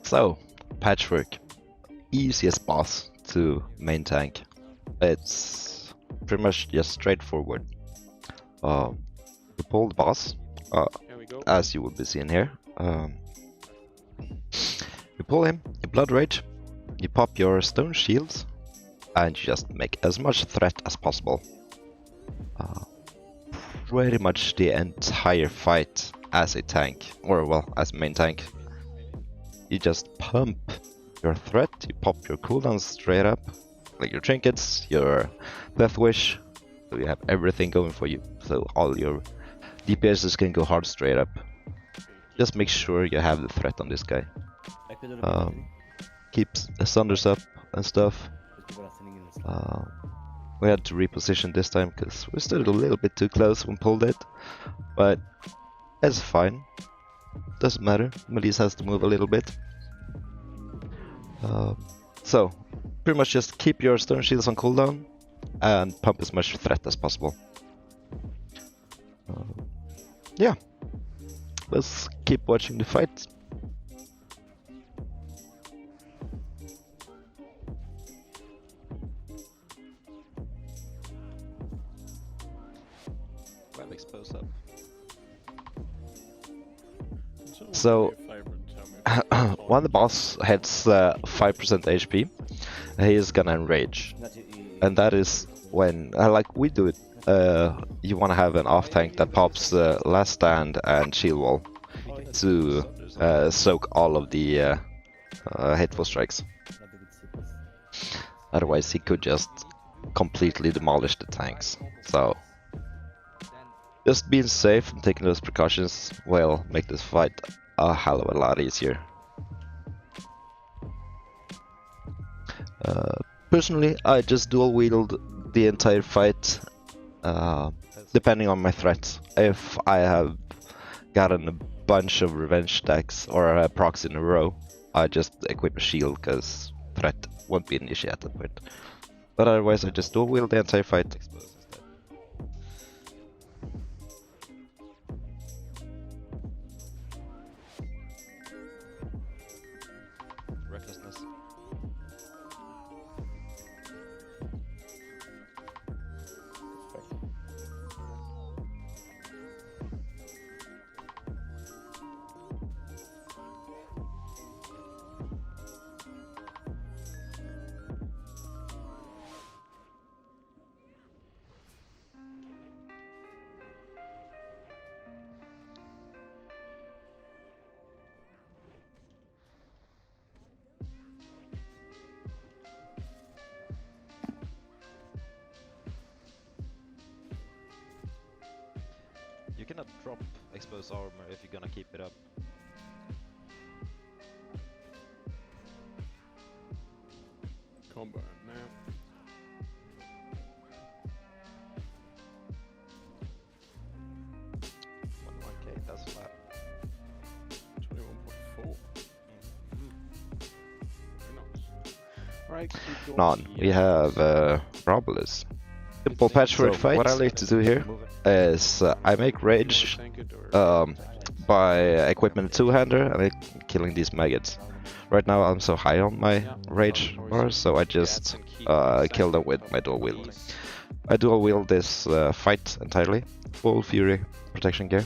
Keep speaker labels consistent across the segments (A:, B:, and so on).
A: So, Patchwork, easiest boss to main tank. It's pretty much just straightforward. You pull the boss,
B: Here we go.
A: as you will be seeing here. You pull him, you blood rage, you pop your stone shields, and you just make as much threat as possible. Pretty much the entire fight as a tank, or well, as main tank. You just pump your threat, you pop your cooldowns straight up, like your trinkets, your death wish, so you have everything going for you, so all your DPSs can go hard straight up. Just make sure you have the threat on this guy. Keeps the Sunders up and stuff. We had to reposition this time because we stood a little bit too close when pulled it, but it's fine. Doesn't matter. Melise has to move a little bit. So, pretty much just keep your stone shields on cooldown and pump as much threat as possible. Yeah, let's keep watching the fight. Web expose up. So, when the boss hits 5% HP, he is gonna enrage. And that is when, like we do it, you wanna have an off tank that pops last stand and shield wall to soak all of the hateful strikes. Otherwise he could just completely demolish the tanks. So, just being safe and taking those precautions will make this fight a hell of a lot easier. Personally, I just dual wield the entire fight, depending on my threats. If I have gotten a bunch of revenge stacks or procs in a row, I just equip a shield because threat won't be an issue at that point. But otherwise, I just dual wield the entire fight. Recklessness. You cannot drop exposed armor if you're gonna keep it up.
B: Combo now.
A: Okay, that's flat.
B: 21.4. Very nice. Right, keep going.
A: None. We have Robles. Simple patchwork fight. What I like to do here is I make rage by equipping a two-hander and killing these maggots. Right now I'm so high on my rage bars, so I just kill them with my dual wield. I dual wield this fight entirely, full fury protection gear.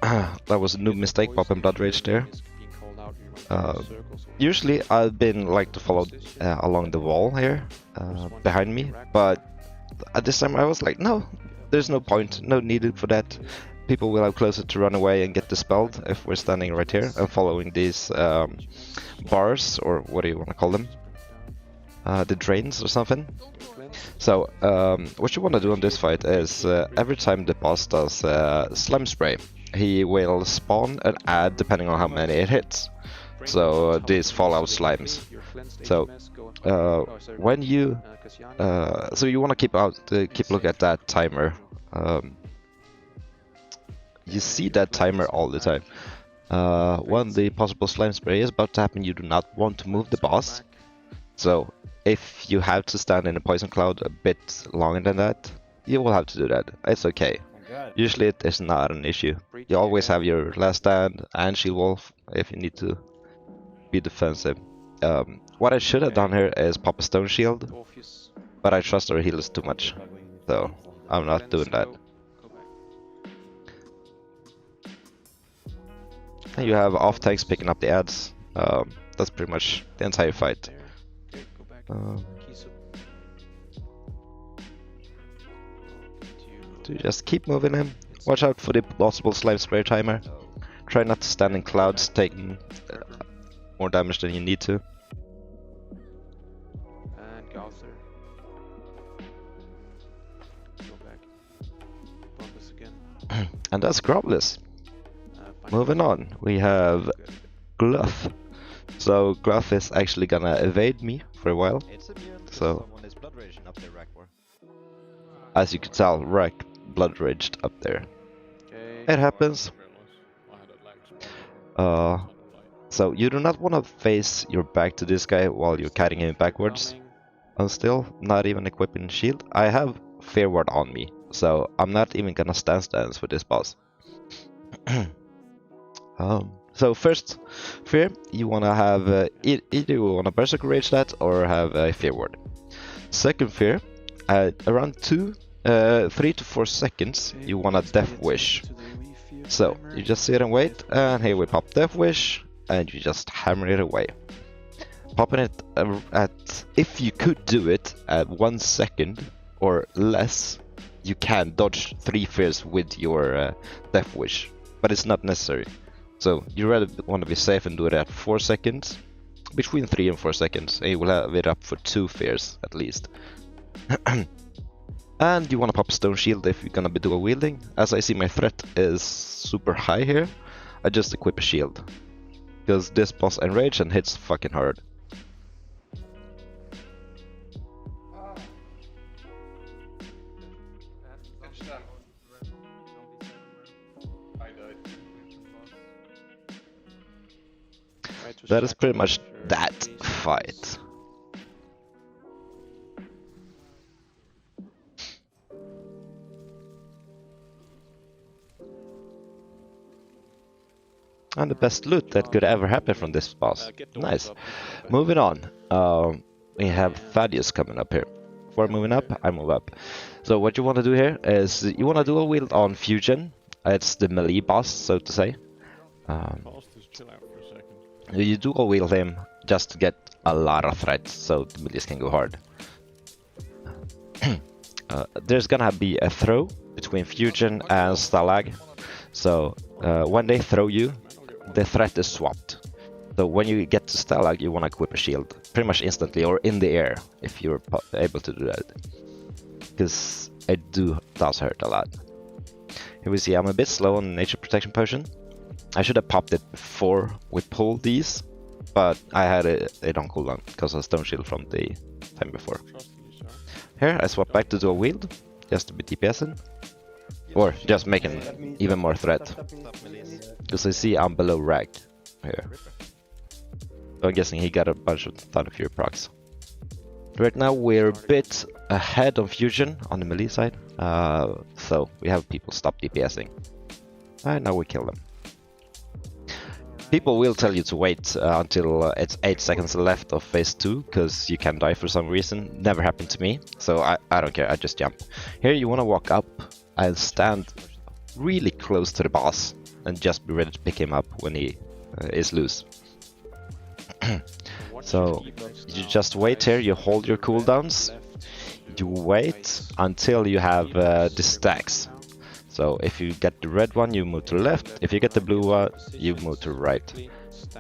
A: That was a noob mistake, popping blood rage there. Usually I've been like to follow along the wall here behind me, but at this time I was like, no, there's no point, no needed for that. People will have closer to run away and get dispelled if we're standing right here and following these bars, or what do you want to call them? The drains or something. So what you want to do on this fight is every time the boss does slime spray, he will spawn an ad depending on how many it hits. So these fallout slimes. So when you so you want to keep look at that timer. You see that timer all the time. When the possible slime spray is about to happen, you do not want to move the boss. So if you have to stand in a poison cloud a bit longer than that, you will have to do that. It's okay. Usually it is not an issue. You always have your last stand and shield wolf if you need to be defensive. What I should have done here is pop a stone shield,
B: Orpheus.
A: but I trust our healers too much, so I'm not doing that.
B: Go back.
A: And you have off tanks picking up the ads. That's pretty much the entire fight.
B: There. Okay, go back. Keys up.
A: So you just keep moving him. Watch out for the possible slime spray timer. Try not to stand in clouds, taking more damage than you need to.
B: And Gother. Go back. Bombus again.
A: And that's Grovelous.
B: Fine.
A: Moving on, we have Gluff. So Gluff is actually gonna evade me for a while. So as you can tell, Rack blood raged up there.
B: Okay.
A: It happens. So you do not want to face your back to this guy while you're carrying him backwards. I'm still not even equipping shield. I have Fear Ward on me, so I'm not even gonna stance with this boss. So first, Fear, you wanna have either you wanna Berserker Rage that or have a Fear Ward. Second Fear, around 3 to 4 seconds, you wanna Death Wish. So you just sit and wait, and here we pop Death Wish, and you just hammer it away. Popping it at, if you could do it at 1 second or less, you can dodge 3 fears with your Death Wish, but it's not necessary. So you rather want to be safe and do it at 4 seconds, between 3 and 4 seconds, and you will have it up for 2 fears at least. And you want to pop Stone Shield if you're gonna be dual wielding. As I see my threat is super high here, I just equip a shield. Because this boss enrage and hits fucking hard. That is pretty much that fight. And the best loot that could ever happen from this boss. Nice. Moving on. We have Thaddeus coming up here. Before moving up, I move up. So what you want to do here is you want to dual wield on Fusion. It's the melee boss, so to say. You dual wield him just to get a lot of threats, so the melees can go hard. There's gonna be a throw between Fusion and Stalag. So when they throw you, the threat is swapped. So when you get to Stalag, you want to equip a shield pretty much instantly, or in the air if you're able to do that, because it does hurt a lot. Here we see I'm a bit slow on Nature Protection Potion. I should have popped it before we pulled these, but I had it on cooldown because of Stone Shield from the time before. Here I swap back to dual wield just to be DPSing, or just making even more threat. Because I see I'm below Rag here. So I'm guessing he got a bunch of Thunder Fury procs. Right now we're a bit ahead on Fusion on the melee side. So we have people stop DPSing. And now we kill them. People will tell you to wait until it's 8 seconds left of phase 2, because you can die for some reason. Never happened to me, so I don't care, I just jump. Here you want to walk up and stand really close to the boss and just be ready to pick him up when he is loose. So you just wait here, you hold your cooldowns, you wait until you have the stacks. So if you get the red one, you move to the left. If you get the blue one, you move to the right.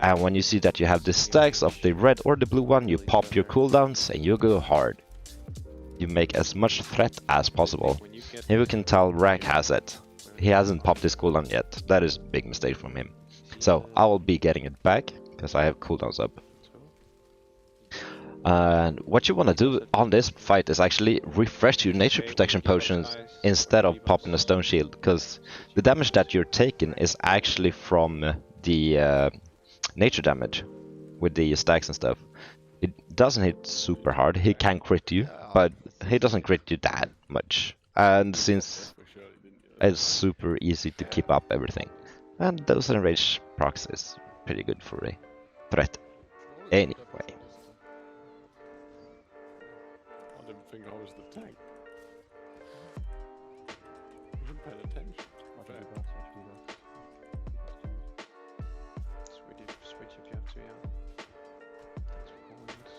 A: And when you see that you have the stacks of the red or the blue one, you pop your cooldowns and you go hard. You make as much threat as possible. Here we can tell Rack has it. He hasn't popped his cooldown yet. That is a big mistake from him. So I will be getting it back because I have cooldowns up. And what you want to do on this fight is actually refresh your nature protection potions instead of popping a stone shield, because the damage that you're taking is actually from the nature damage with the stacks and stuff. It doesn't hit super hard. He can crit you, but he doesn't crit you that much. And since It's super easy to keep up everything. And those enraged procs is pretty good for a threat. Anyway.
C: I didn't think I was the tank. I wasn't paying attention.
B: Switch if you have to, yeah. Thanks for points.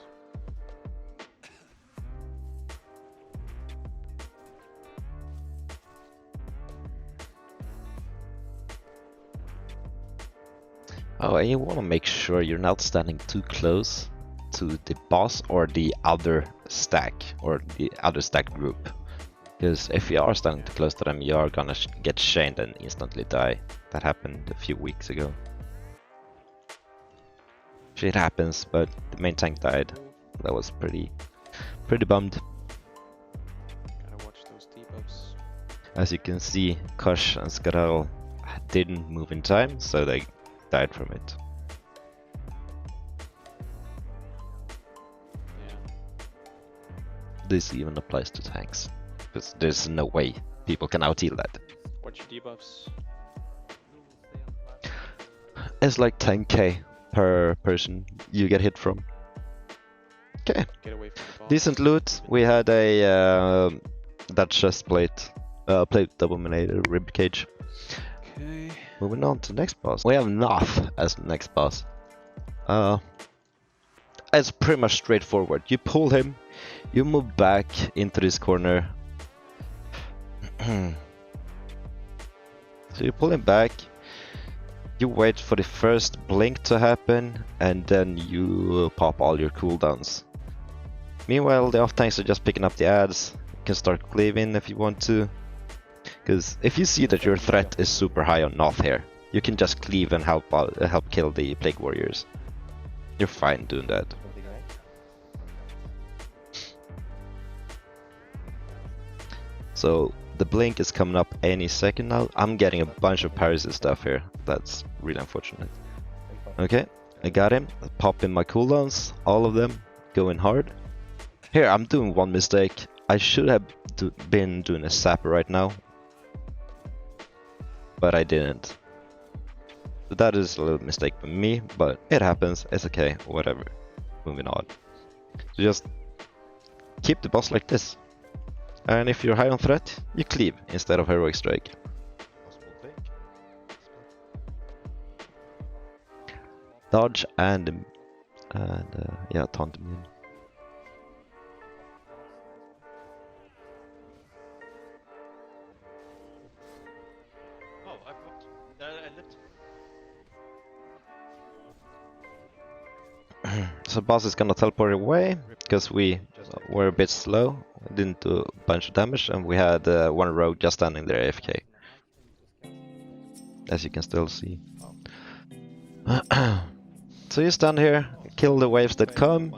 A: Oh, and you want to make sure you're not standing too close to the boss or the other stack group. Because if you are standing too close to them, you are gonna get chained and instantly die. That happened a few weeks ago. Shit happens, but the main tank died. That was pretty bummed.
B: Gotta watch those debuffs.
A: As you can see, Kosh and Skarel didn't move in time, so they died from it.
B: Yeah.
A: This even applies to tanks, because there's no way people can out-heal that.
B: Watch your debuffs.
A: It's like 10k per person you get hit from. Okay,
B: Get away from the boss.
A: decent loot. We had a that chest plate, plate dominator rib cage.
B: Okay.
A: Moving on to the next boss. We have Noth as the next boss. It's pretty much straightforward. You pull him, you move back into this corner. So you pull him back, you wait for the first blink to happen, and then you pop all your cooldowns. Meanwhile, the off tanks are just picking up the ads. You can start cleaving if you want to. Because if you see that your threat is super high on Noth here, you can just cleave and help kill the Plague Warriors. You're fine doing that. So the blink is coming up any second now. I'm getting a bunch of parries and stuff here. That's really unfortunate. Okay, I got him. Popping my cooldowns, all of them, going hard. Here, I'm doing one mistake. I should have been doing a sapper right now, but I didn't. So that is a little mistake for me, but it happens. It's okay, whatever. Moving on. So just keep the boss like this. And if you're high on threat, you cleave instead of heroic strike. Dodge and yeah, taunt immune. So boss is gonna teleport away because we were a bit slow, didn't do a bunch of damage, and we had one rogue just standing there AFK, as you can still see. So you stand here, kill the waves that come.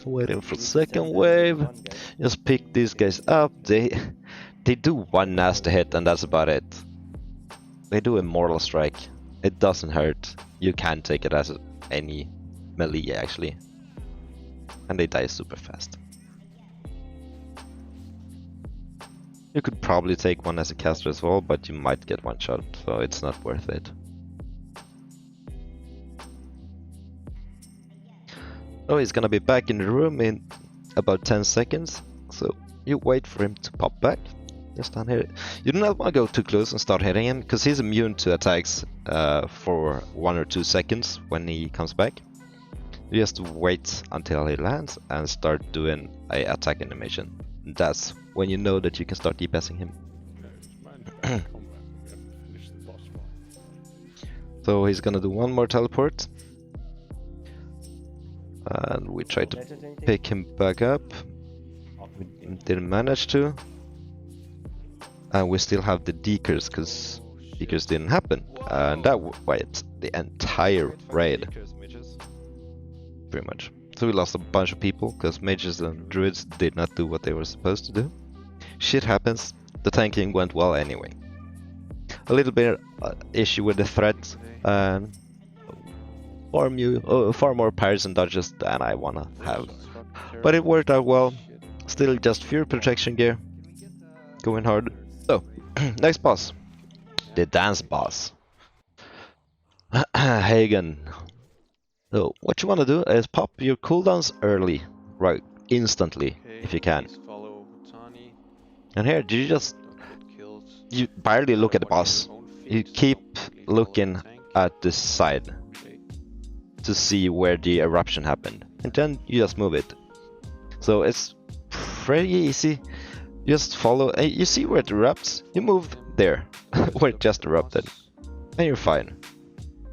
A: Waiting for the second wave. Just pick these guys up. They do one nasty hit and that's about it. They do a mortal strike. It doesn't hurt. You can take it as any melee actually. And they die super fast. You could probably take one as a caster as well, but you might get one shot, so it's not worth it. Oh, he's gonna be back in the room in about 10 seconds. So you wait for him to pop back. Just down here. You do not want to go too close and start hitting him, because he's immune to attacks for 1 or 2 seconds when he comes back. You just wait until he lands and start doing a attack animation. That's when you know that you can start DPSing him. So he's gonna do one more teleport. And we tried to pick him back up. We didn't manage to. And we still have the decers, because decers didn't happen. And that wiped the entire raid. Pretty much. So we lost a bunch of people, because mages and druids did not do what they were supposed to do. Shit happens. The tanking went well anyway. A little bit issue with the threat. far more parries and dodges than I wanna have.
B: Disrupt
A: But it worked out well.
B: Shit.
A: Still just Fury protection gear. Going hard. So, next boss. The dance boss. Hagen. So, what you wanna do is pop your cooldowns early. Right, instantly,
B: Okay,
A: if you can.
B: please follow Tani.
A: And here, you just,
B: Don't get kills.
A: you barely look at the
B: Watch
A: boss.
B: your own
A: You
B: feet,
A: keep
B: so please follow
A: looking
B: the tank.
A: at the side
B: Okay.
A: to see where the eruption happened. And then you just move it. So it's pretty easy. Just follow, you see where it erupts, you move there, where it just erupted, and you're fine.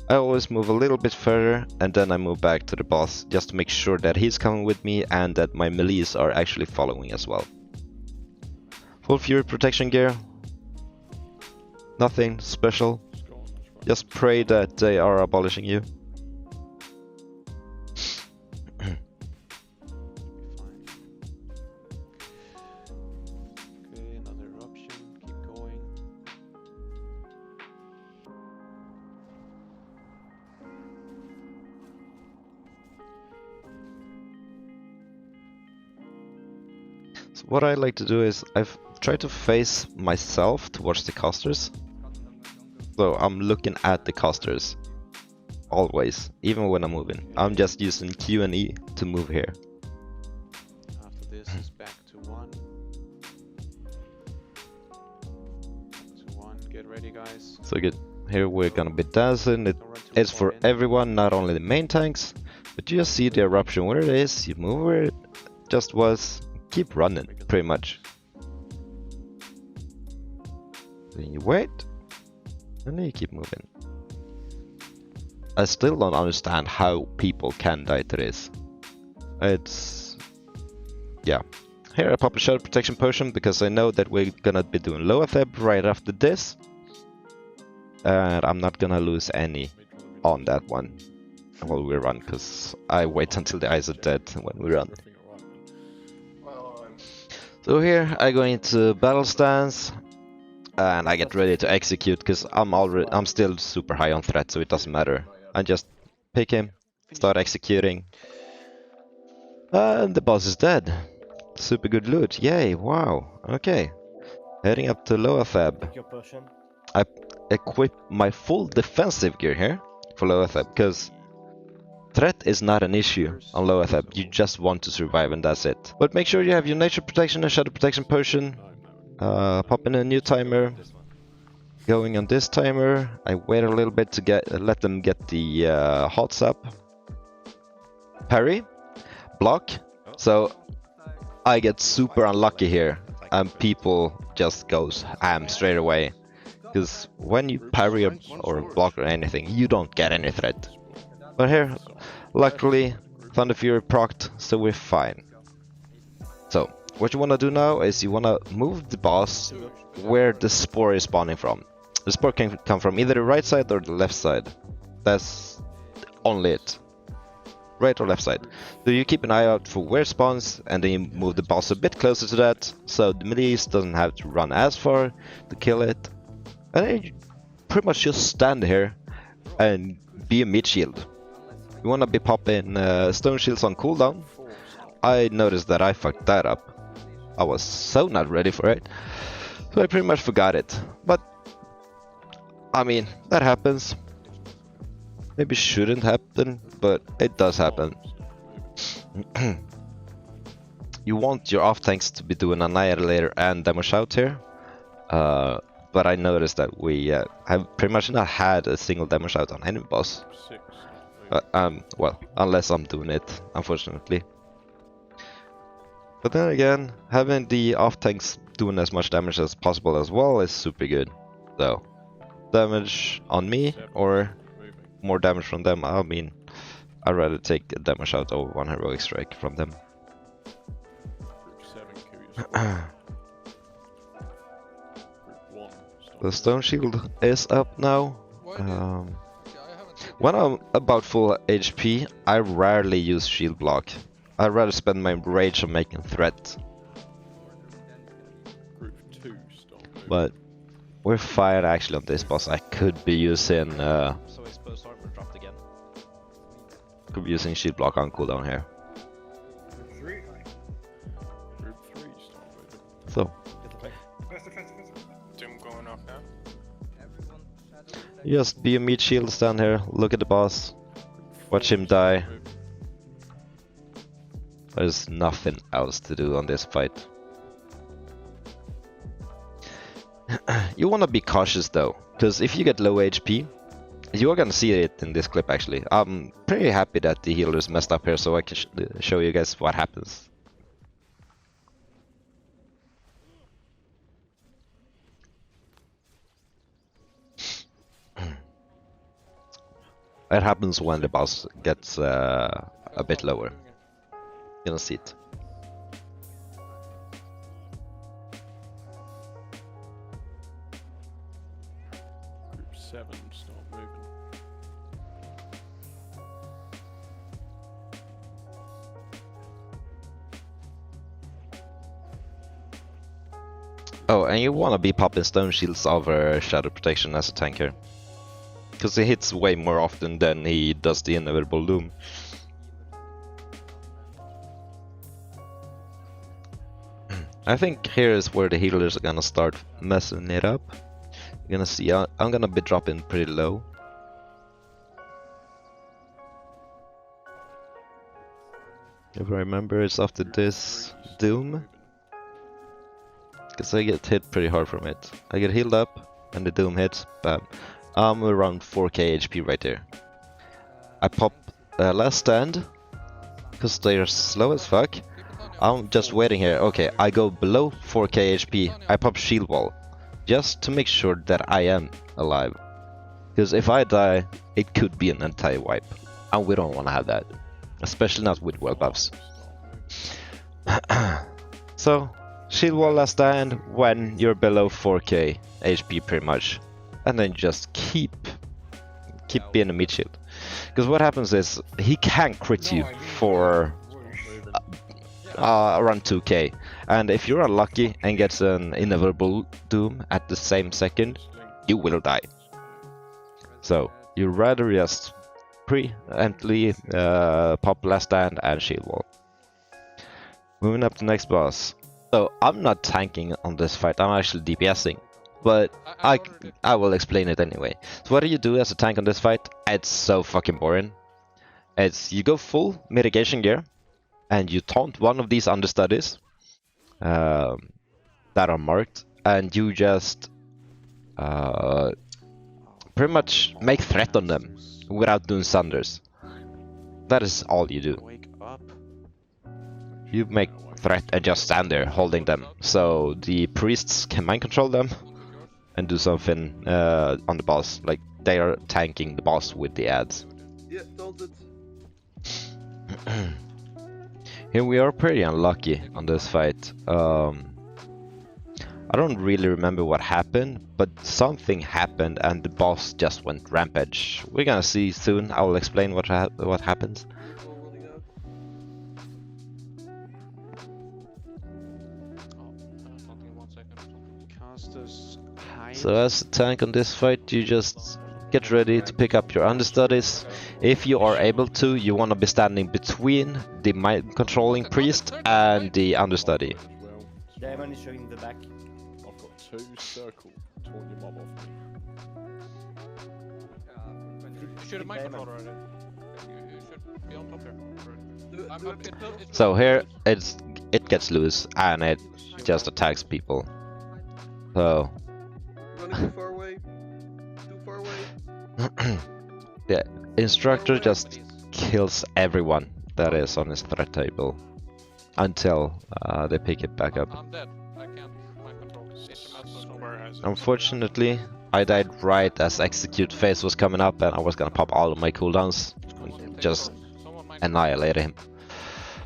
A: I always move a little bit further, and then I move back to the boss, just to make sure that he's coming with me and that my melees are actually following as well. Full Fury protection gear. Nothing special.
C: Just go on, that's right.
A: Just pray that they are abolishing you.
B: Fine. Okay, another eruption. Keep going.
A: So what I like to do is I've tried to face myself towards the casters. So I'm looking at the casters. Always, even when I'm moving. I'm just using Q and E to move here.
B: After this is back to 1. To 1. Get ready, guys.
A: So good. Here we're gonna be dancing.
B: Don't run too
A: It's
B: far
A: for
B: in.
A: everyone, not only the main tanks. But you just see the eruption where it is, you move where it just was, keep running, pretty much. Then you wait, and then you keep moving. I still don't understand how people can die to this. It's... yeah. Here I pop a shadow protection potion because I know that we're gonna be doing Loatheb right after this. And I'm not gonna lose any on that one while we run, because I wait until the eyes are dead when we run.
C: Everything alright then?
A: So here I go into battle stance and I get ready to execute because I'm still super high on threat, so it doesn't matter. I just pick him, start executing, and the boss is dead. Super good loot, yay, wow, okay. Heading up to Loatheb.
D: Your potion.
A: I equip my full defensive gear here for Loatheb because threat is not an issue on Loatheb, you just want to survive and that's it. But make sure you have your nature protection and shadow protection potion. Pop in a new timer. Going on this timer, I wait a little bit to let them get the hots up. Parry, block. So I get super unlucky here, and people just goes ham straight away. Because when you parry or block or anything, you don't get any threat. But here, luckily, Thunder Fury procced, so we're fine. So, what you wanna do now is you wanna move the boss where the spore is spawning from. The spore can come from either the right side or the left side. That's only it. Right or left side. So you keep an eye out for where it spawns, and then you move the boss a bit closer to that, so the melees doesn't have to run as far to kill it. And then you pretty much just stand here and be a mid shield. You wanna be popping stone shields on cooldown. I noticed that I fucked that up. I was so not ready for it, so I pretty much forgot it. But I mean, that happens. Maybe shouldn't happen, but it does happen. You want your off tanks to be doing Annihilator and Damage Out here, but I noticed that we have pretty much not had a single Damage Out on any boss.
C: 6.
A: Well, unless I'm doing it, unfortunately. But then again, having the off tanks doing as much damage as possible as well is super good. So, damage on me or more damage from them, I mean, I'd rather take a damage out over one heroic strike from them.
C: Group 7, curious. Group 1.
A: The stone shield is up now. When I'm about full HP, I rarely use shield block. I'd rather spend my rage on making threat.
C: Group 2, stop moving.
A: But we're fine actually on this boss. I could be using
E: So exposed armor dropped again.
A: Could be using shield block on cooldown here.
B: Three.
C: Group 3 start moving.
A: So,
B: Defense.
D: Doom going off now.
A: just be a meat shield, stand here, look at the boss, watch him die. There's nothing else to do on this fight. You wanna be cautious though, because if you get low HP, you're gonna see it in this clip actually. I'm pretty happy that the healers messed up here so I can show you guys what happens. It happens when the boss gets a bit lower. You don't see it.
C: Group 7 start moving.
A: Oh, and you wanna be popping stone shields over shadow protection as a tanker. Because he hits way more often than he does the inevitable doom. I think here is where the healers are gonna start messing it up. You're gonna see I'm gonna be dropping pretty low. If I remember, it's after this doom. Because I get hit pretty hard from it. I get healed up and the doom hits, bam. I'm around 4k HP right there. I pop last stand, because they're slow as fuck. I'm just waiting here. Okay, I go below 4k HP, I pop shield wall, just to make sure that I am alive. Because if I die, it could be an entire wipe, and we don't want to have that. Especially not with well buffs. So, shield wall last stand when you're below 4k HP pretty much. And then just keep being a meat shield. Because what happens is, he can crit you for around 2k. And if you're unlucky and gets an inevitable doom at the same second, you will die. So, you'd rather just preemptively pop last stand and shield wall. Moving up to next boss. So I'm not tanking on this fight, I'm actually DPSing. But I will explain it anyway. So what do you do as a tank on this fight? It's so fucking boring. It's you go full mitigation gear and you taunt one of these understudies that are marked, and you just pretty much make threat on them without doing sunders. That is all you do.
B: Wake up.
A: You make threat and just stand there holding them, so the priests can mind control them and do something on the boss, like they are tanking the boss with the ads.
B: Yeah, told it.
A: Here we are pretty unlucky on this fight. I don't really remember what happened, but something happened and the boss just went rampage. We're gonna see soon. I will explain what happens. So as a tank on this fight, you just get ready to pick up your understudies. If you are able to, you want to be standing between the mind controlling priest and the understudy.
E: Diamond is showing the back.
C: I've got 2 circle taunt your mob off me.
D: You should have my controller already. You should be on top here.
A: So here it gets loose and it just attacks people. So
B: Running too far away. Too far away.
A: the instructor just kills everyone that is on his threat table until they pick it back up.
D: I'm dead. I can't mind control.
C: Somewhere has it.
A: Unfortunately, I died right as execute phase was coming up and I was gonna pop all of my cooldowns and just
D: Someone mind
A: annihilate him.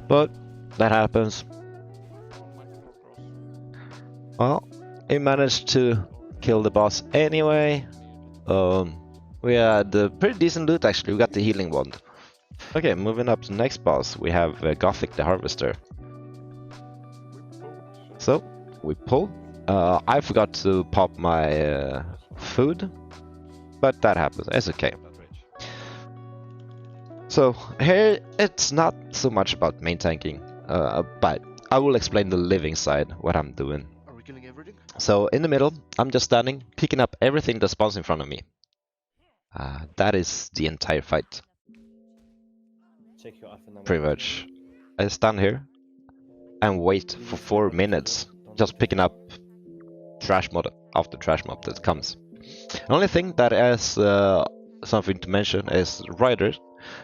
A: But that happens. Well, he managed to kill the boss anyway. We had pretty decent loot actually. We got the healing wand. Okay, moving up to the next boss, we have Gothic the Harvester. So we pull. I forgot to pop my food, but that happens. It's okay. So here it's not so much about main tanking, but I will explain the living side, what I'm doing.
B: Are we killing everything?
A: So in the middle, I'm just standing, picking up everything that spawns in front of me. That is the entire fight,
E: Check your alpha number.
A: pretty much. I stand here and wait for 4 minutes, just picking up trash mod after trash mob that comes. The only thing that is something to mention is Rider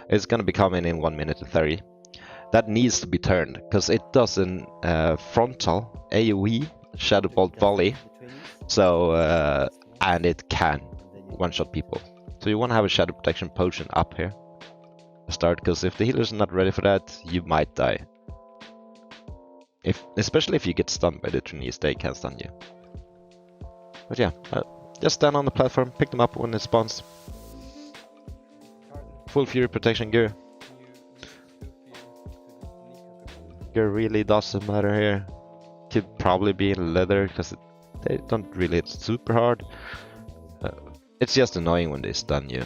A: is gonna be coming in 1 minute and 30. That needs to be turned because it does an frontal AoE shadow bolt volley, so and it can one-shot people. So you want to have a shadow protection potion up here to start, because if the healer's not ready for that, you might die. Especially if you get stunned by the trainees, they can stun you. But yeah, just stand on the platform, pick them up when it spawns. Full Fury protection gear. Gear really doesn't matter here. Could probably be in leather because they don't really hit super hard. It's just annoying when they stun you.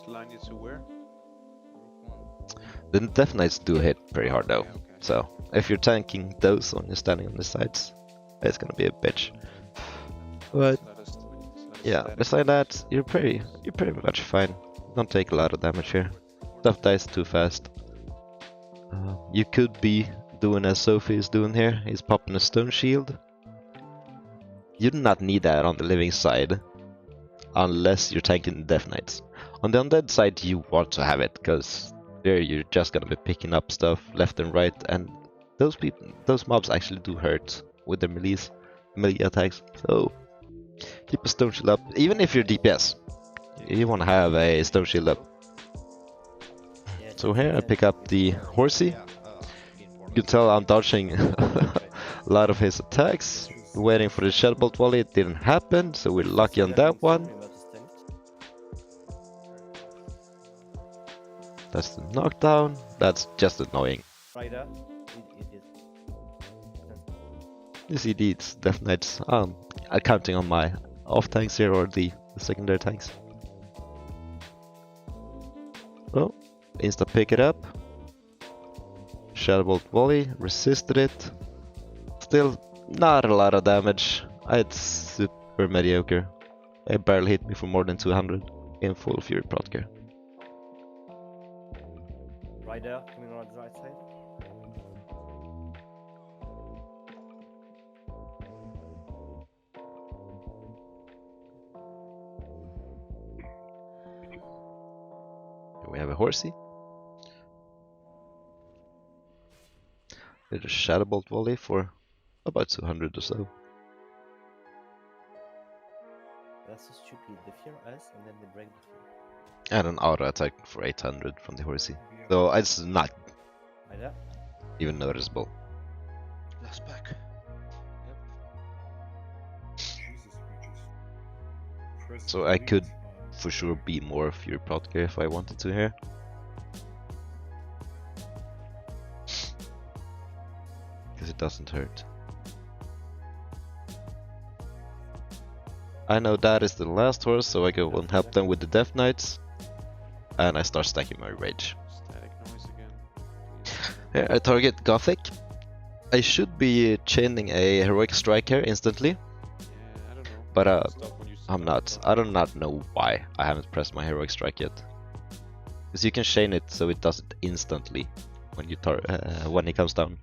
B: Line is to where?
A: The Death Knights do hit pretty hard though.
B: Okay.
A: So if you're tanking those when you're standing on the sides, it's gonna be a bitch. But yeah, beside that, you're pretty much fine. Don't take a lot of damage here. Stuff dies too fast. You could be doing as Sophie is doing here. He's popping a stone shield. You do not need that on the living side, unless you're tanking the Death Knights. On the undead side, you want to have it, because there you're just gonna be picking up stuff left and right, and those mobs actually do hurt with their melee attacks. So keep a stone shield up, even if you're DPS. You want to have a stone shield up. So here I pick up the horsey. You can tell I'm dodging a lot of his attacks. Waiting for the shadow bolt volley, it didn't happen, so we're lucky on that one. That's the knockdown. That's just annoying.
E: Rider,
A: You see these Death Knights. I'm counting on my off tanks here, or the secondary tanks. Well, insta pick it up. Shadow bolt volley, resisted it. Still not a lot of damage. It's super mediocre. It barely hit me for more than 200 in full FuryProt gear.
E: Rider coming around the right side.
A: Here we have a horsey. There's a shadow bolt volley for about 200 or so.
E: That's so stupid. They fear us and then they break the fear.
A: And an auto attack for 800 from the horsey. So it's not
E: Rider.
A: even noticeable.
B: Last pack.
A: So I could for sure be more FuryProt gear if I wanted to here. Because it doesn't hurt. I know that is the last horse, so I go and help them with the Death Knights. And I start stacking my rage.
B: Static noise again.
A: Here I target Gothic. I should be chaining a heroic strike here instantly,
B: Yeah, I don't know.
A: but
B: Stop when you
A: I'm not. I do not know why I haven't pressed my heroic strike yet. Because you can chain it so it does it instantly when you when he comes down.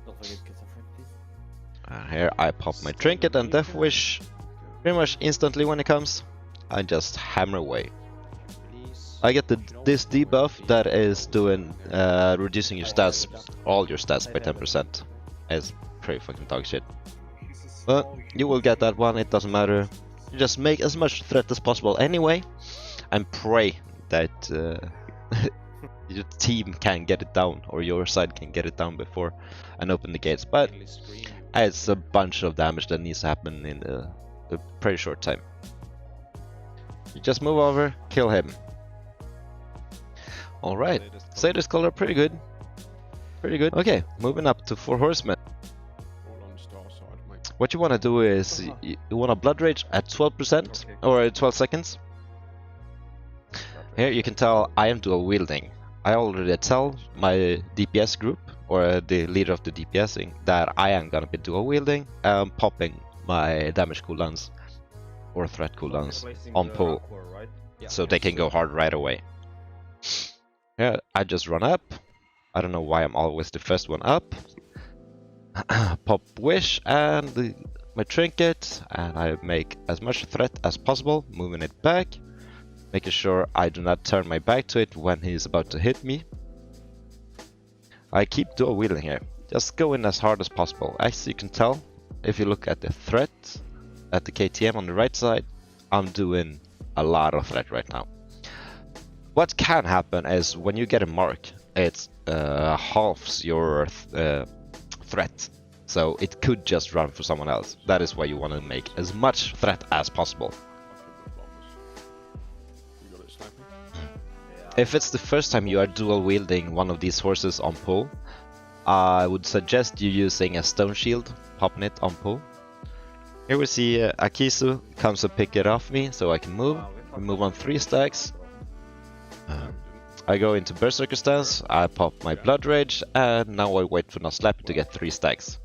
E: Don't forget to friend, please.
A: Here I pop my trinket and death wish pretty much instantly when it comes. I just hammer away.
B: Release.
A: I get this debuff that is doing reducing your stats, all your stats by 10%. It's pretty fucking dog shit. But you will get that one, it doesn't matter. You just make as much threat as possible anyway, and pray that your team can get it down, or your side can get it down before and open the gates. But it's a bunch of damage that needs to happen in a pretty short time. You just move over, kill him. Alright, Sadist color, pretty good. Pretty good. Okay, moving up to 4 horsemen.
C: All on star side, mate.
A: What you want to do is you want a blood rage at 12% or 12 seconds. Here you can tell I am dual wielding. I already tell my DPS group or the leader of the DPSing that I am gonna be dual wielding and popping my damage cooldowns or threat cooldowns on pull, so they can go hard right away. Yeah, I just run up. I don't know why I'm always the first one up. Pop wish and my trinket, and I make as much threat as possible, moving it back, making sure I do not turn my back to it when he's about to hit me. I keep dual wielding here, just going as hard as possible. As you can tell, if you look at the threat at the KTM on the right side, I'm doing a lot of threat right now. What can happen is when you get a mark, it halves your threat, so it could just run for someone else. That is why you want to make as much threat as possible.
C: You got it, Snappy?
A: If it's the first time you are dual wielding one of these horses on pull, I would suggest you using a stone shield, popping it on pull. Here we see Akisu comes to pick it off me so I can move. We move on 3 stacks. I go into Berserker stance, I pop my Blood Rage, and now I wait for Naxxramas to get 3 stacks.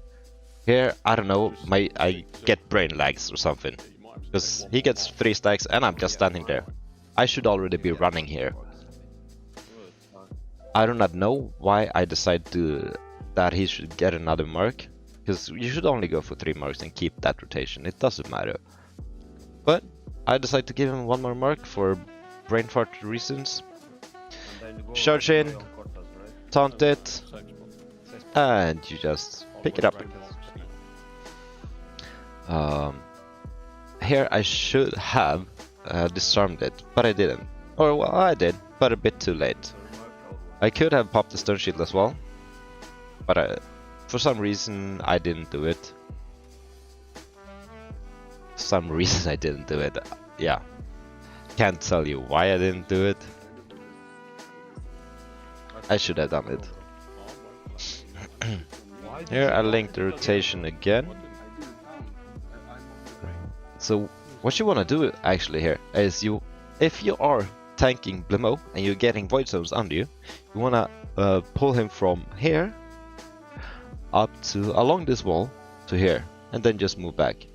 A: Here, I don't know, I get brain lags or something, because he gets 3 stacks and I'm just standing there. I should already be running here. I do not know why I decide that he should get another mark, because you should only go for 3 marks and keep that rotation, it doesn't matter. But I decide to give him 1 more mark for brain fart reasons. Charge in, taunt it,
C: Same spot.
A: and you just pick it up. Here I should have disarmed it, but I didn't. Or well, I did, but a bit too late. I could have popped the stone shield as well, but for some reason I didn't do it. Yeah. Can't tell you why I didn't do it. I should have done it. Here I link the rotation again. So what you want to do actually here is if you are tanking Blimo and you're getting void zones under you, you want to pull him from here up to along this wall to here, and then just move back.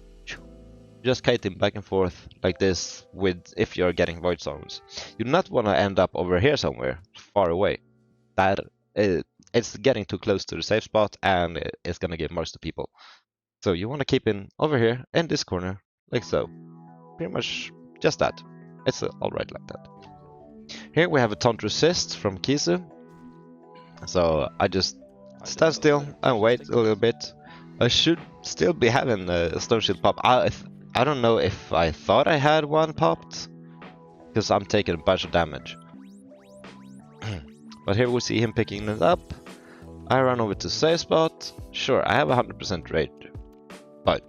A: Just kite him back and forth like this if you're getting void zones. You do not want to end up over here somewhere far away. That it's getting too close to the safe spot and it's gonna give marks to people. So you want to keep him over here in this corner, like so. Pretty much just that. It's alright like that. Here we have a taunt resist from Kisu. So I just stand still and wait a little bit. I should still be having a stone shield pop. I don't know if I thought I had one popped, because I'm taking a bunch of damage. But here we see him picking it up. I run over to safe spot. Sure, I have 100% rate, but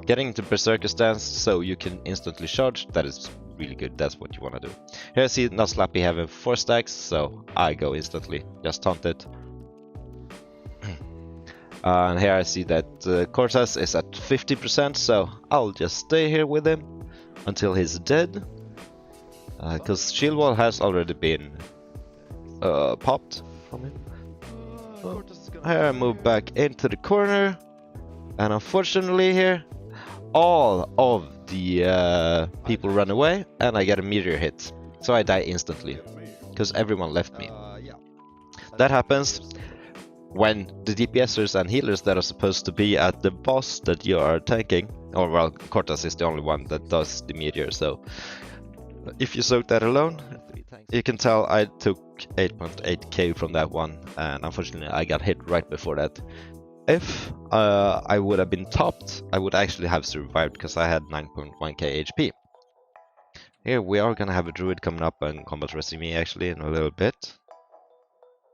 A: getting into Berserker stance so you can instantly charge, that is really good. That's what you want to do. Here I see Naxxramas having 4 stacks, so I go instantly. Just taunt it. And here I see that Cortez is at 50%, so I'll just stay here with him until he's dead. Because shield wall has already been popped from him. Here I move back into the corner, and unfortunately here all of the people run away and I get a meteor hit, so I die instantly because everyone left me. That happens when the DPSers and healers that are supposed to be at the boss that you are tanking, or well, Cortez is the only one that does the meteor, so if you soak that alone, you can tell I took 8.8k from that one, and unfortunately I got hit right before that. If I would have been topped, I would actually have survived because I had 9.1k HP. Here we are gonna have a druid coming up and combat resting me actually in a little bit.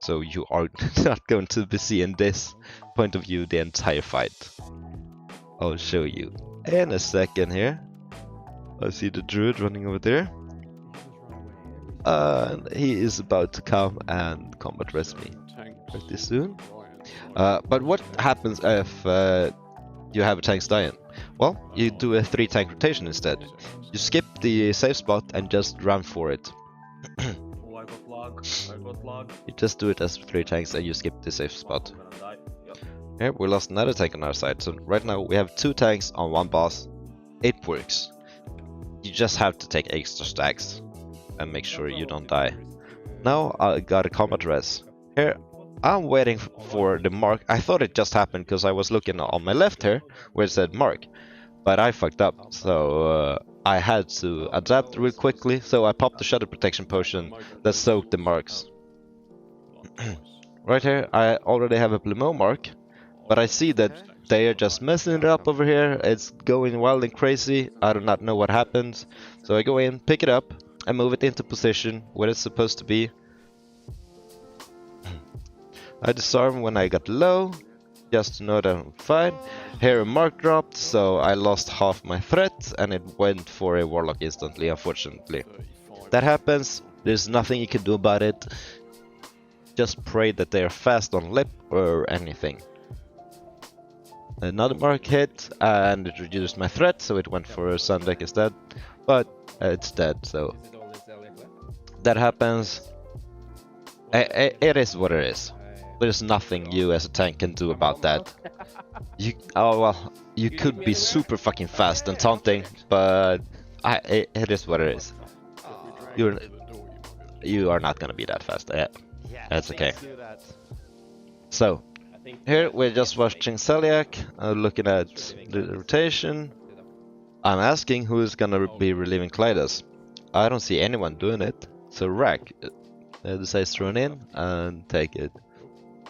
A: So you are not going to be seeing this point of view the entire fight. I'll show you in a second here. I see the druid running over there. he is about to come and combat rest me
C: Tanks
A: pretty soon.
C: right-hand side.
A: But what happens if you have a tank dying? Well, you do a 3 tank rotation instead. You skip the safe spot and just run for it.
E: Oh, I got lag. I got lag.
A: You just do it as 3 tanks and you skip the safe spot.
E: I'm gonna die. Yep.
A: Here we lost another tank on our side, so right now we have 2 tanks on 1 boss. It works. You just have to take extra stacks and make sure you don't die. Now I got a combat res. Here I'm waiting for the mark. I thought it just happened because I was looking on my left here where it said mark, but I fucked up, so I had to adapt real quickly, so I popped the shadow protection potion that soaked the marks. Right here I already have a Plumeau mark, but I see that they are just messing it up over here. It's going wild and crazy. I do not know what happened, so I go in, pick it up and move it into position where it's supposed to be. I disarm when I got low, just to know that I'm fine. Here a mark dropped, so I lost half my threat and it went for a warlock instantly, unfortunately. That happens, there's nothing you can do about it. Just pray that they are fast on lip or anything. Another mark hit and it reduced my threat, so it went for a Sundeck instead. But it's dead, so
F: Is it only Zeliek left?
A: that happens. It is what it is. There's nothing you as a tank can do about that. You could be super fucking fast and taunting, but it is what it is. You are not gonna be that fast. Yeah, that's okay. So here we're just watching Celiac, looking at the rotation. I'm asking who is gonna be relieving Klydas. I don't see anyone doing it, so Rack decides to run in and take it.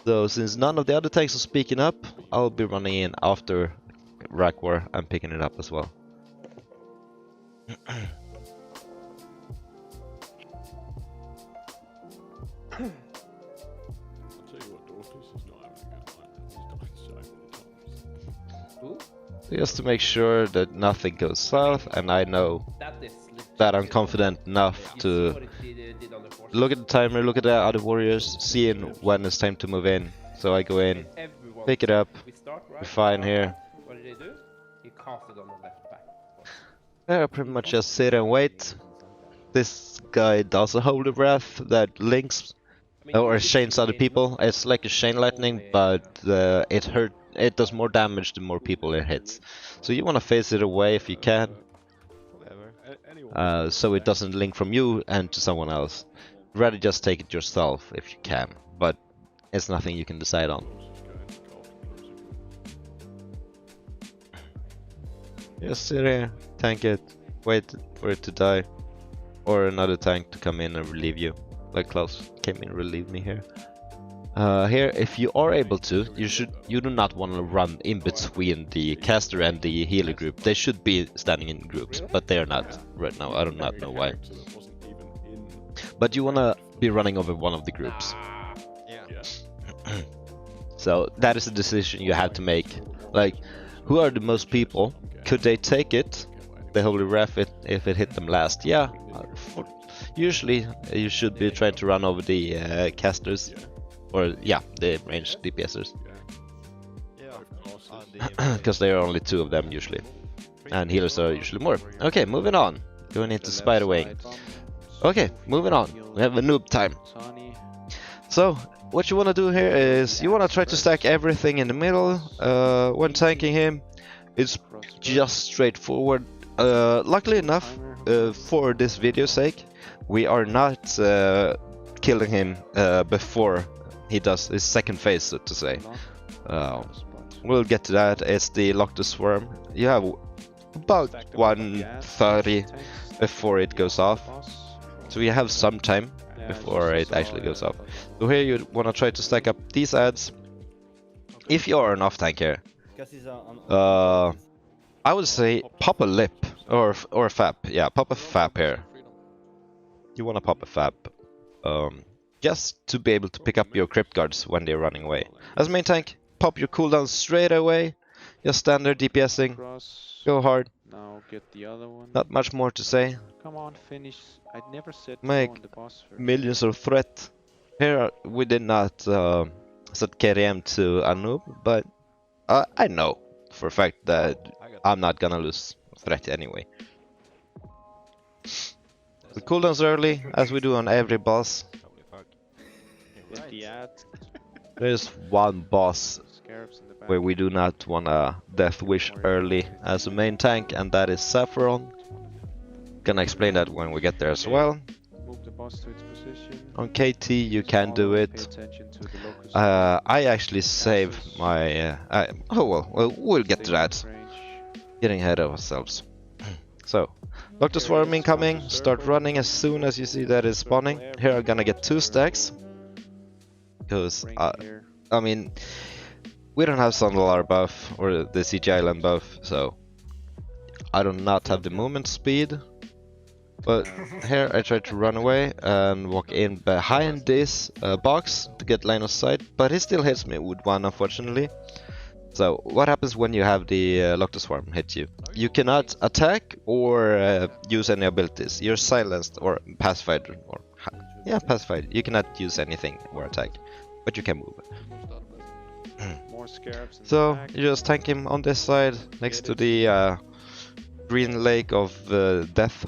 A: So since none of the other tanks are speaking up, I'll be running in after Rack War and picking it up as well.
C: I'll tell you what, Dorcas is not having a good night. He's died so many times.
F: Who?
A: Just to make sure that nothing goes south, and I know
F: That is legit.
A: that I'm confident enough
F: You see
A: to
F: what it did on the force.
A: look at the timer, look at the other warriors, seeing when it's time to move in. So I go in,
F: Everyone
A: pick it up,
F: we start, right?
A: we're fine here.
F: What did they do? He casted on the left back.
A: I pretty much just sit and wait. This guy does a holy breath that links
F: I mean,
A: or
F: you
A: chains
F: see
A: other
F: it
A: people.
F: not-
A: It's like a chain lightning, but it does more damage the more people it hits. So you want to face it away if you can, so it doesn't link from you and to someone else. Rather just take it yourself if you can, but it's nothing you can decide on. Just sit here, tank it, wait for it to die, or another tank to come in and relieve you, like Klaus came in and relieved me here. Here, if you are able to, you do not want to run in between the caster and the healer group. They should be standing in groups, but they are not right now. I do not know why. But you want to be running over one of the groups. So that is a decision you have to make. Like, who are the most people? Could they take it? The holy ref if it hit them last? Yeah. Usually you should be trying to run over the casters. Or yeah, the ranged DPSers. Because there are only 2 of them usually. And healers are usually more. Okay, moving on. Going into Spider Wing. Okay, moving on. We have a noob time. So, what you want to do here is you want to try to stack everything in the middle. When tanking him, it's just straightforward. Luckily enough, for this video's sake, we are not killing him before he does his second phase, so to say. We'll get to that. It's the Lock the Swarm. You have about 130 before it goes off. So you have some time before it actually goes off. So here you want to try to stack up these ads. If you are an off tank here, I would say pop a lip or a fap. Yeah, pop a fap here. You want to pop a fap. Just to be able to pick up your crypt guards when they're running away. As main tank, pop your cooldown straight away. Just stand there DPSing. Go hard.
C: Now get the other one.
A: Not much more to say.
C: Come on, finish. I never said to
A: Make
C: go on the boss first.
A: millions of threat. Here we did not set KDM to a noob, but I know for a fact that I'm not gonna lose threat anyway. We cooldowns early, as we do on every boss.
C: Get the ad.
A: There's one boss
C: Scarabs in the back.
A: where we do not wanna death wish early as a main tank, and that is Saffron. Gonna explain that when we get there as well.
C: Move the boss to its position.
A: On KT you can do
C: Pay
A: it.
C: attention to the locust.
A: I actually save my. Well, we'll get to that. Getting ahead of ourselves. So, Doctor Swarm incoming. Start running as soon as you see that it's spawning. Here I'm gonna get 2 stacks. Because, I mean, we don't have Sundalar buff or the CG Island buff, so I do not have the movement speed. But here I try to run away and walk in behind this box to get line of sight, but he still hits me with 1, unfortunately. So what happens when you have the Loctus Swarm hit you? You cannot attack or use any abilities. You're silenced or pacified, or pacified. You cannot use anything or attack, but you can move.
C: More scarabs in the
A: So
C: back.
A: you just tank him on this side next to the green lake of death.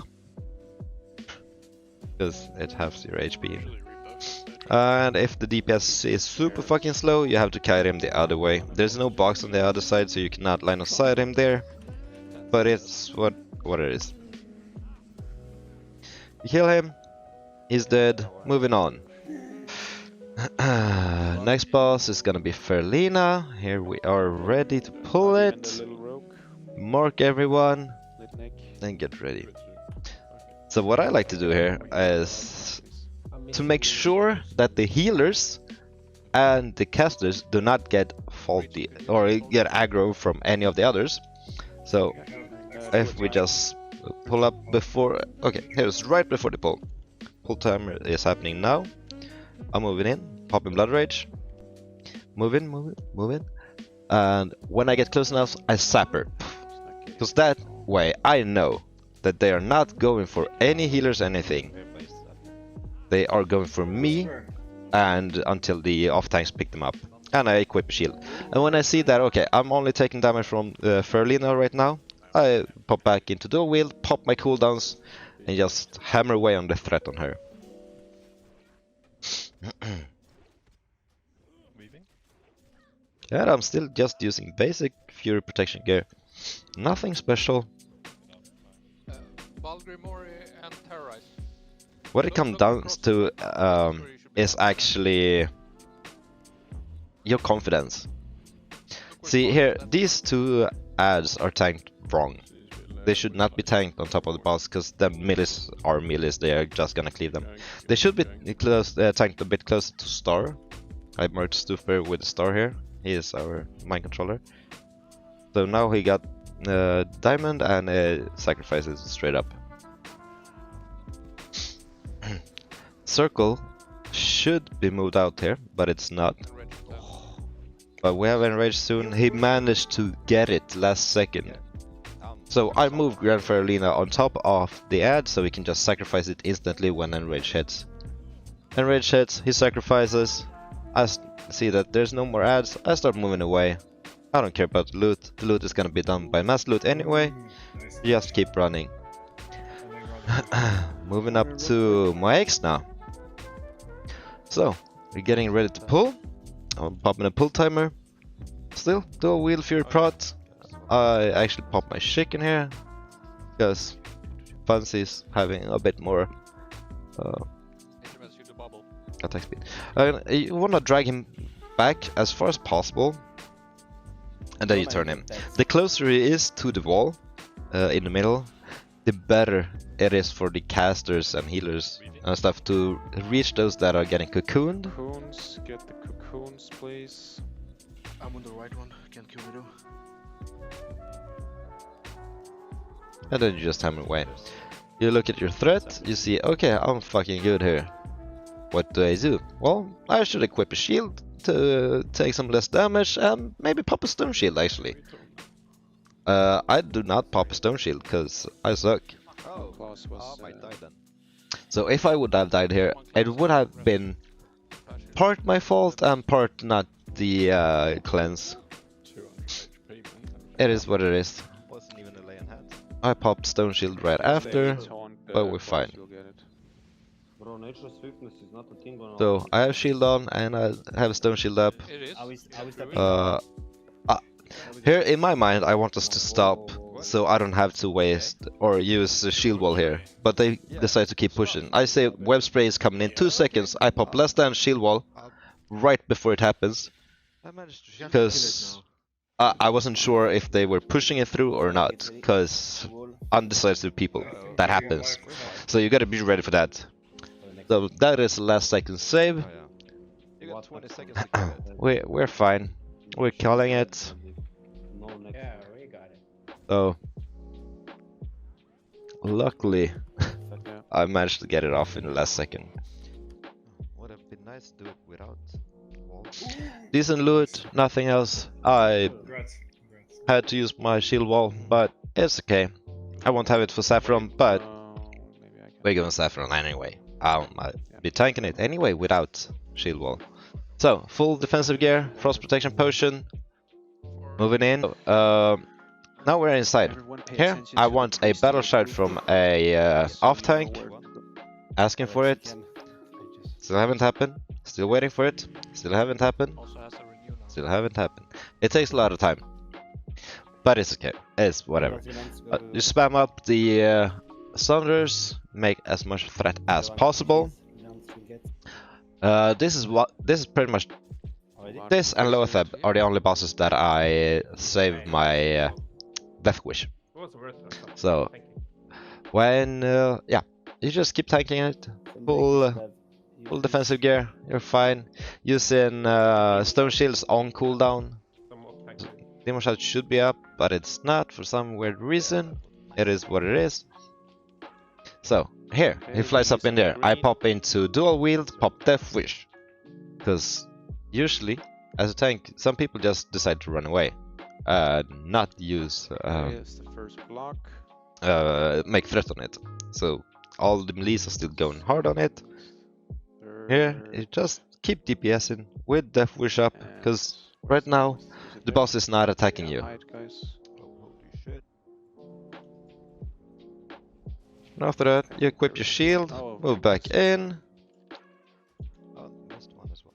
A: Because it halves your HP. And if the DPS is super fucking slow, you have to carry him the other way. There's no box on the other side, so you cannot line of sight him there. But it's what it is. You kill him, he's dead, moving on. Next boss is gonna be Ferlina. Here we are ready to pull
C: And the
A: it.
C: little rogue.
A: Mark everyone,
C: Litneck.
A: and get ready. So what I like to do here is to make sure that the healers and the casters do not get faulty or get aggro from any of the others. So if we just pull up before, okay, here's right before the pull. Pull timer is happening now. I'm moving in, popping Blood Rage, moving, and when I get close enough, I zap her. Because that way I know that they are not going for any healers, anything. They are going for me, and until the off tanks pick them up. And I equip a shield. And when I see that, okay, I'm only taking damage from Ferlina right now, I pop back into dual wield, pop my cooldowns, and just hammer away on the threat on her. Yeah, I'm still just using basic Fury protection gear. Nothing special.
D: Balgrimori and Terrorize.
A: What it comes down to is actually your confidence. See here, these 2 ads are tanked wrong. They should not be tanked on top of the boss because the melees are melees, they are just gonna cleave them. They should be tanked a bit closer to Star. I merged Stuffer with Star here. He is our mind controller. So now he got Diamond and sacrifices straight up. Circle should be moved out here, but it's not. But we have Enraged soon. He managed to get it last second. So I moved Grand Ferlina on top of the ad so we can just sacrifice it instantly when Enraged hits. Enraged hits, he sacrifices. I see that there's no more ads, I start moving away. I don't care about the loot. The loot is gonna be done by mass loot anyway. Just keep running. Moving up to my X now. So, we're getting ready to pull. I'm popping a pull timer. Still, dual wheel FuryProt. I actually pop my chicken here. Because Fancy's having a bit more attack speed. You wanna drag him back as far as possible. And then you turn him. The closer he is to the wall, in the middle, the better it is for the casters and healers and stuff to reach those that are getting cocooned.
C: Cocoons, get the cocoons, please.
B: I'm on the right one. Can't kill me though.
A: And then you just hammer away. You look at your threat, you see, okay, I'm fucking good here. What do? Well, I should equip a shield to take some less damage and maybe pop a stone shield actually. I do not pop a stone shield because I suck.
B: Oh, Klaus was.
A: I died then. So if I would have died here, it would have been part my fault and part not the cleanse.
C: 200 HP, man.
A: It is what it is.
G: Wasn't even a lay in hand.
A: I popped stone shield right after, but we're fine.
B: You'll get it.
H: Bro, natural swiftness is not a thing on
A: So I have shield on and I have stone shield up.
D: It is.
E: Are we stepping
A: Uh, Here in my mind, I want us to stop, so I don't have to waste or use the shield wall here. But they decide to keep pushing. I say web spray is coming in 2 seconds. I pop less than shield wall right before it happens,
G: I managed to
A: because I wasn't sure if they were pushing it through or not. Because undecisive people, that happens. So you gotta be ready for that. So that is the last second save.
G: Oh, yeah. You got 20 seconds to kill it.
A: We're fine. We're killing it.
H: No next.
F: Yeah, we got it.
A: So luckily,
B: Yeah.
A: I managed to get it off in the last second.
G: Would have been nice to do it without walls.
A: Decent loot, nothing else. I had to use my shield wall, but it's okay. I won't have it for Saffron, but
B: Maybe I can.
A: we're going Saffron anyway. I might be tanking it anyway without shield wall. So, full defensive gear, frost protection potion, moving in. Now we're inside.
B: Everyone pay
A: Here,
B: attention
A: I
B: to the
A: want a
B: post
A: battle
B: here,
A: shout
B: please.
A: from a off tank,
B: Nowhere.
A: asking for it. Still haven't happened. Still waiting for it. Still haven't happened.
D: Also has a renew now.
A: Still haven't happened. It takes a lot of time, but it's okay. It's whatever. You spam up the Saunders, make as much threat as possible. This is pretty much this and Loatheb are the only bosses that I save my Death Wish.
F: It was worth it.
A: So
F: Thank you.
A: when yeah, you just keep tanking it. Full defensive gear, you're fine. Using stone shields on cooldown.
F: Some more thank you.
A: Demon Shout should be up, but it's not for some weird reason. It is what it is. So, here, he flies up in there. I pop into dual wield, pop Death Wish. Because usually, as a tank, some people just decide to run away. Not use,
B: Here's the first block.
A: make threat on it. So, all the melees are still going hard on it. Here, you just keep DPSing with Death Wish up, because right now, the boss is not attacking you.
B: Hide, guys.
G: Oh, holy shit.
A: And after that, you equip your shield,
B: Oh,
A: move back in.
G: Oh, missed one as well.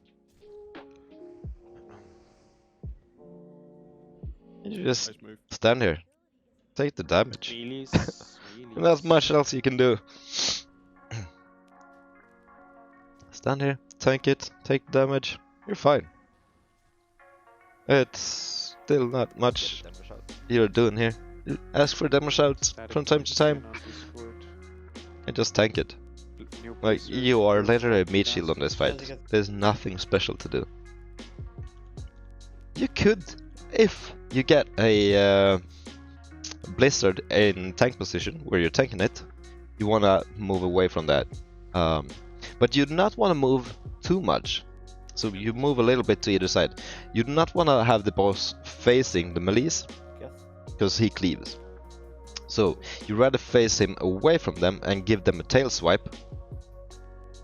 A: You just
C: Nice move.
A: stand here, take the damage.
B: Wheelies.
A: And not much else you can do. Stand here, tank it, take the damage, you're fine. It's still not much you're doing here. You ask for demo shouts from time to time and just tank it. Like, you are literally a meat shield on this fight. There's nothing special to do. You could, if you get a blizzard in tank position where you're tanking it, you wanna move away from that. But you do not wanna move too much. So you move a little bit to either side. You do not wanna have the boss facing the melees, because he cleaves. So you rather face him away from them and give them a tail swipe,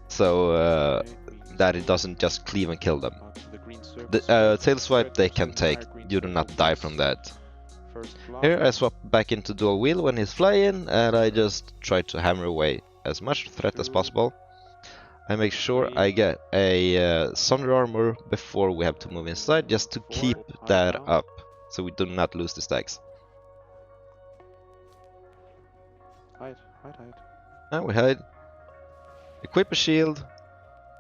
A: so that it doesn't just cleave and kill them. The tail swipe they can take, you do not die from that. Here I swap back into dual wheel when he's flying, and I just try to hammer away as much threat as possible. I make sure I get a Thunder Armor before we have to move inside, just to keep that up, so we do not lose the stacks.
B: Hide, hide, hide.
A: And we hide. Equip a shield.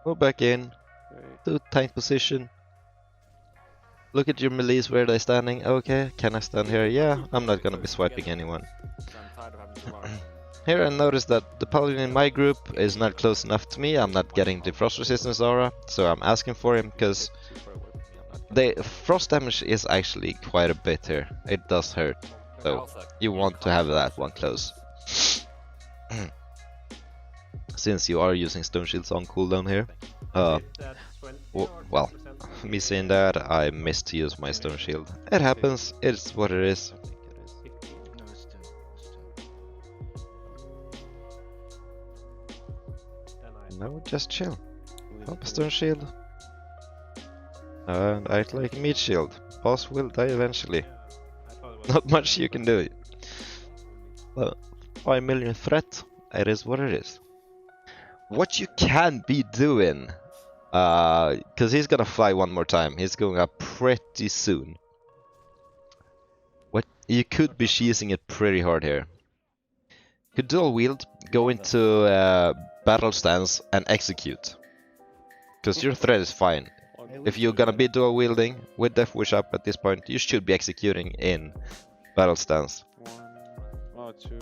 A: Move back in.
B: Okay.
A: To tank position. Look at your melees where they're standing. Okay, can I stand here? Yeah, I'm not gonna be swiping anyone. Here I notice that the paladin in my group is not close enough to me. I'm not getting the frost resistance aura, so I'm asking for him, because the frost damage is actually quite a bit here. It does hurt, so you want to have that one close. Since you are using stone shields on cooldown here. Well, me saying that, I missed to use my stone shield. It happens, it's what it is. we'll just chill.
E: With
A: Pop a
E: the-
A: stone shield. And act like a meat shield. Boss will die eventually.
F: I thought it was
A: Not much you can do. Well, 5 million threat. It is what it is. What you can be doing, because he's gonna fly one more time. He's going up pretty soon. What you could be cheesing it pretty hard here. Could dual wield, go into battle stance and execute. Because your threat is fine. If you're gonna be dual wielding with Death Wish up at this point, you should be executing in battle stance.
I: 1, 2,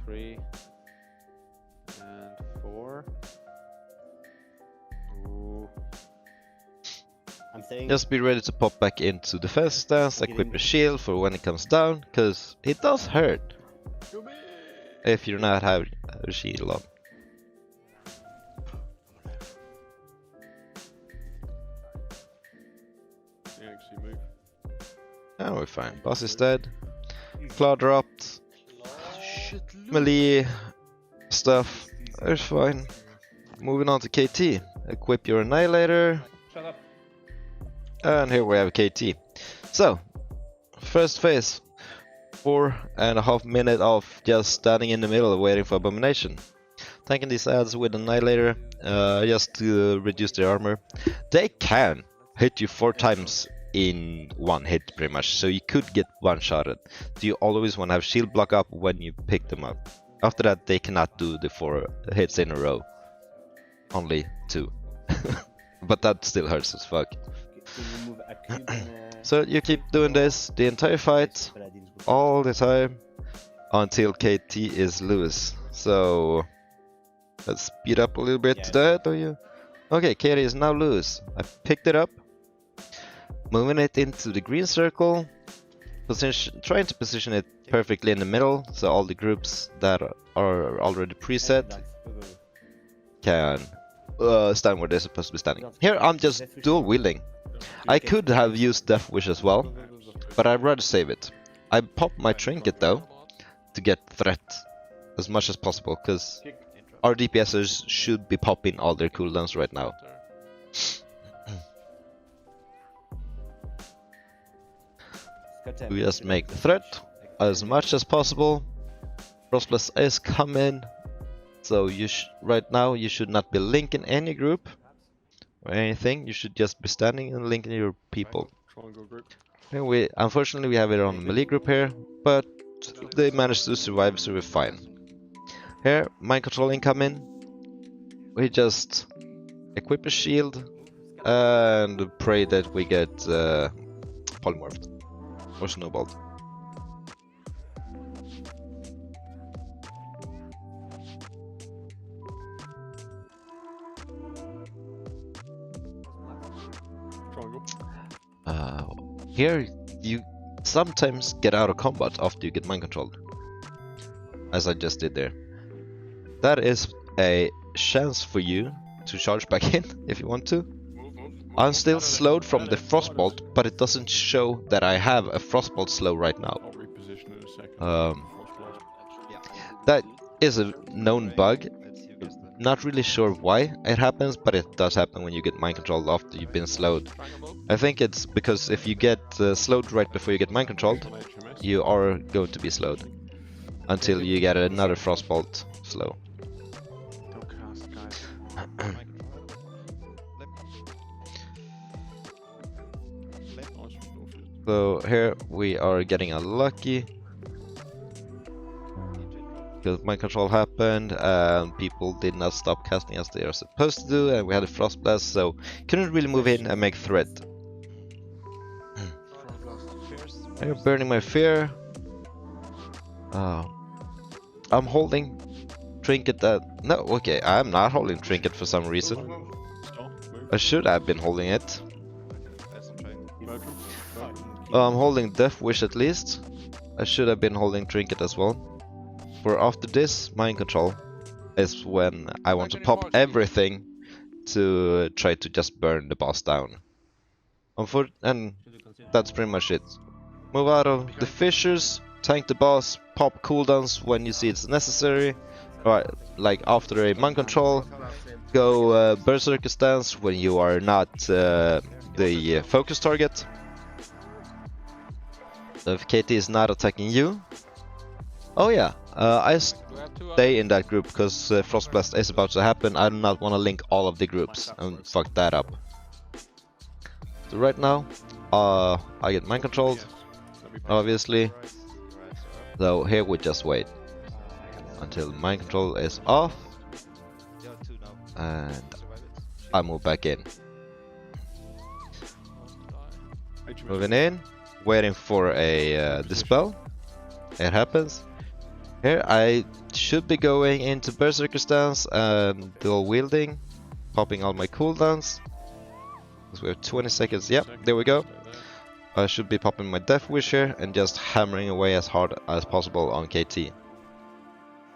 I: 3, and 4. Ooh.
E: I'm saying
A: Just be ready to pop back into defense stance, equip a shield for when it comes down, because it does hurt if you're not have a shield on.
C: Yeah, actually move.
A: And we're fine. Boss is dead. Claw dropped. Melee stuff. It's fine. Moving on to KT. Equip your Annihilator.
F: Shut up.
A: And here we have KT. So, first phase. 4.5 minutes of just standing in the middle waiting for Abomination. Tanking these ads with Annihilator just to reduce their armor. They can hit you 4 times in one hit pretty much, so you could get one-shotted. Do you always want to have shield block up when you pick them up? After that they cannot do the 4 hits in a row. Only 2. But that still hurts as fuck.
E: can you move a cube in,
A: So you keep doing this the entire fight,
E: Paladins would-
A: all the time, until KT is loose. So let's speed up a little bit
E: Yeah.
A: to that, do you? Okay, KT is now loose. I picked it up, moving it into the green circle, trying to position it perfectly in the middle, so all the groups that are already preset can stand where they're supposed to be standing. Here I'm just dual wielding. I could have used Death Wish as well, but I'd rather save it. I popped my trinket though, to get threat as much as possible, because our DPSers should be popping all their cooldowns right now. We just make the threat as much as possible. Frostblast is coming, so you right now you should not be linking any group or anything. You should just be standing and linking your people.
C: Triangle group.
A: And unfortunately we have it on melee group here, but they managed to survive, so we're fine. Here, mind control incoming. We just equip a shield and pray that we get polymorphed or snowballed.
C: Triangle.
A: Here you sometimes get out of combat after you get mind controlled, as I just did there. That is a chance for you to charge back in if you want to. I'm still slowed from the frostbolt, but it doesn't show that I have a frostbolt slow right now.
C: I'll reposition in a second.
A: Frostblast. That is a known bug. Not really sure why it happens, but it does happen when you get mind controlled after you've been slowed. I think it's because if you get slowed right before you get mind controlled, you are going to be slowed until you get another frostbolt slow.
I: Don't cast, guys.
A: So here we are getting unlucky because mind control happened and people did not stop casting as they are supposed to do, and we had a frost blast, so couldn't really move in and make threat. I'm burning my fear. I'm holding trinket that no, okay, I'm not holding trinket for some reason. I should have been holding it. I'm holding Death Wish at least. I should have been holding trinket as well. For after this mind control is when I want to pop everything to try to just burn the boss down. And that's pretty much it. Move out of the fissures, tank the boss, pop cooldowns when you see it's necessary, Right, like after a mind control, go berserker stance when you are not the focus target. So if KT is not attacking you. Oh yeah, I
D: Do we have two
A: stay in that group because Frostblast is about to happen. I do not want to link all of the groups and fuck that up. So right now, I get mind controlled, obviously. So here we just wait until mind control is off, and I move back in. Moving in, waiting for a dispel. It happens. Here I should be going into berserker stance and dual wielding, popping all my cooldowns. Because we have 20 seconds. Yep, there we go. I should be popping my Death Wish here and just hammering away as hard as possible on KT.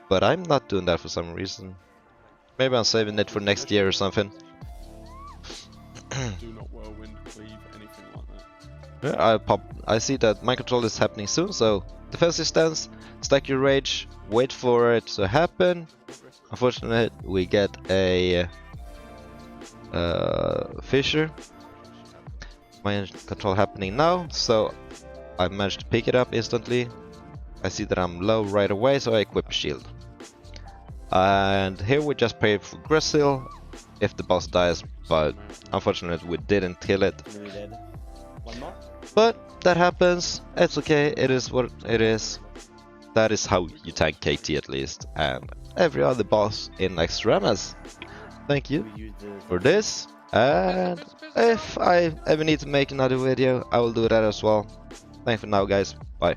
A: But I'm not doing that for some reason. Maybe I'm saving it for next year or something.
C: Do not whirlwind cleave, anything like that.
A: Yeah, I see that mind control is happening soon, so defensive stance, stack your rage, wait for it to happen. Unfortunately, we get a fissure. Mind control happening now, so I managed to pick it up instantly. I see that I'm low right away, so I equip shield. And here we just pray for Gristle if the boss dies, but unfortunately we didn't kill it.
E: Enemy dead. One more.
A: But that happens, it's okay, it is what it is. That is how you tank KT at least, and every other boss in Naxxramas. Thank you
E: We use the
A: for this, and if I ever need to make another video, I will do that as well. Thanks for now guys, bye.